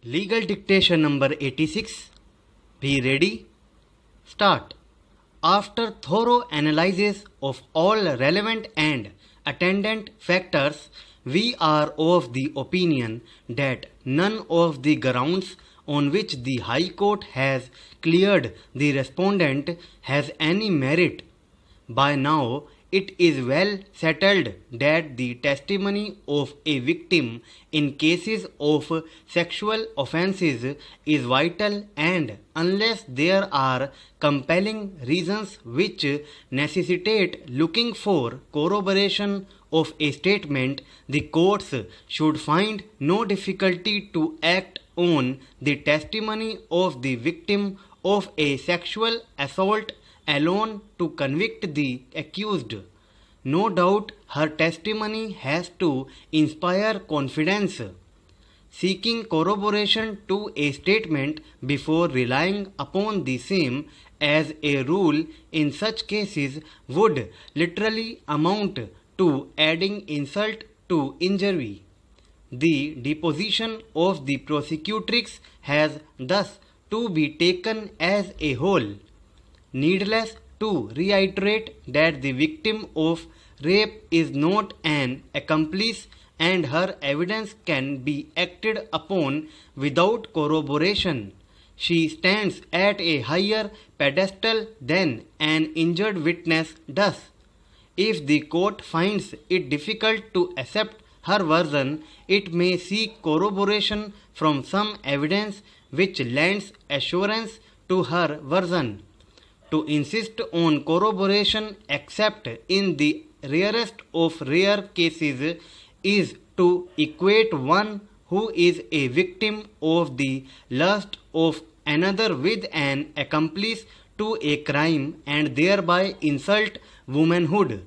Legal dictation number 86. Be ready. Start. After thorough analysis of all relevant and attendant factors, we are of the opinion that none of the grounds on which the High Court has cleared the respondent has any merit. By now, it is well settled that the testimony of a victim in cases of sexual offences is vital, and unless there are compelling reasons which necessitate looking for corroboration of a statement, the courts should find no difficulty to act on the testimony of the victim of a sexual assault alone to convict the accused. No doubt her testimony has to inspire confidence. Seeking corroboration to a statement before relying upon the same as a rule in such cases would literally amount to adding insult to injury. The deposition of the prosecutrix has thus to be taken as a whole. Needless to reiterate that the victim of rape is not an accomplice and her evidence can be acted upon without corroboration. She stands at a higher pedestal than an injured witness does. If the court finds it difficult to accept her version, it may seek corroboration from some evidence which lends assurance to her version. To insist on corroboration except in the rarest of rare cases is to equate one who is a victim of the lust of another with an accomplice to a crime and thereby insult womanhood.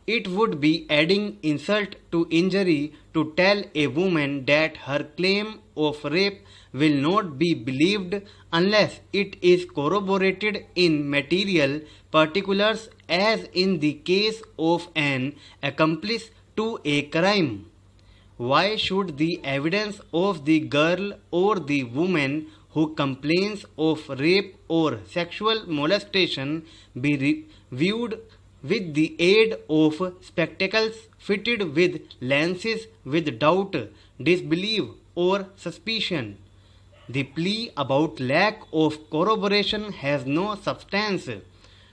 It would be adding insult to injury to tell a woman that her claim of rape will not be believed unless it is corroborated in material particulars, as in the case of an accomplice to a crime. Why should the evidence of the girl or the woman who complains of rape or sexual molestation be viewed with the aid of spectacles fitted with lenses with doubt, disbelief, or suspicion? The plea about lack of corroboration has no substance.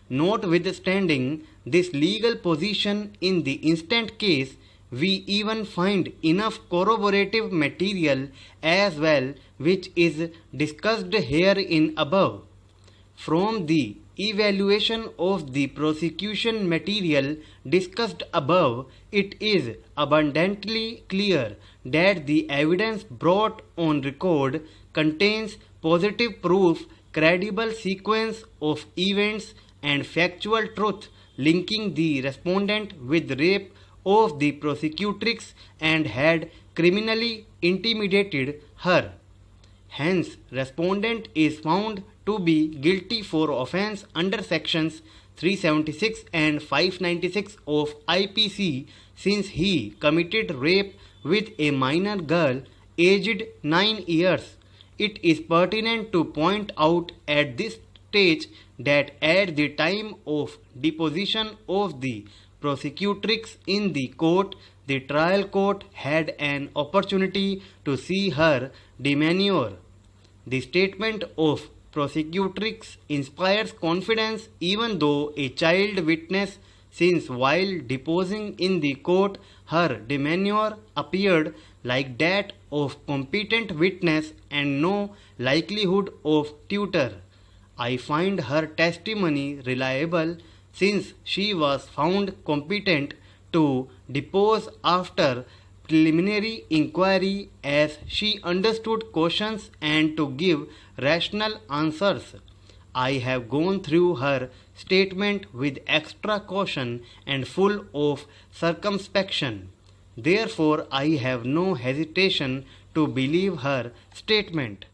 Notwithstanding this legal position in the instant case, we even find enough corroborative material as well, which is discussed herein above. From the evaluation of the prosecution material discussed above, it is abundantly clear that the evidence brought on record contains positive proof, credible sequence of events, and factual truth linking the respondent with rape of the prosecutrix and had criminally intimidated her. Hence, respondent is found to be guilty for offence under sections 376 and 596 of IPC, since he committed rape with a minor girl aged 9 years. It is pertinent to point out at this stage that at the time of deposition of the prosecutrix in the court, the trial court had an opportunity to see her demeanour. The statement of prosecutrix inspires confidence even though a child witness, since while deposing in the court her demeanour appeared like that of competent witness and no likelihood of tutor. I find her testimony reliable, since she was found competent to depose after preliminary inquiry, as she understood questions and to give rational answers. I have gone through her statement with extra caution and full of circumspection. Therefore, I have no hesitation to believe her statement.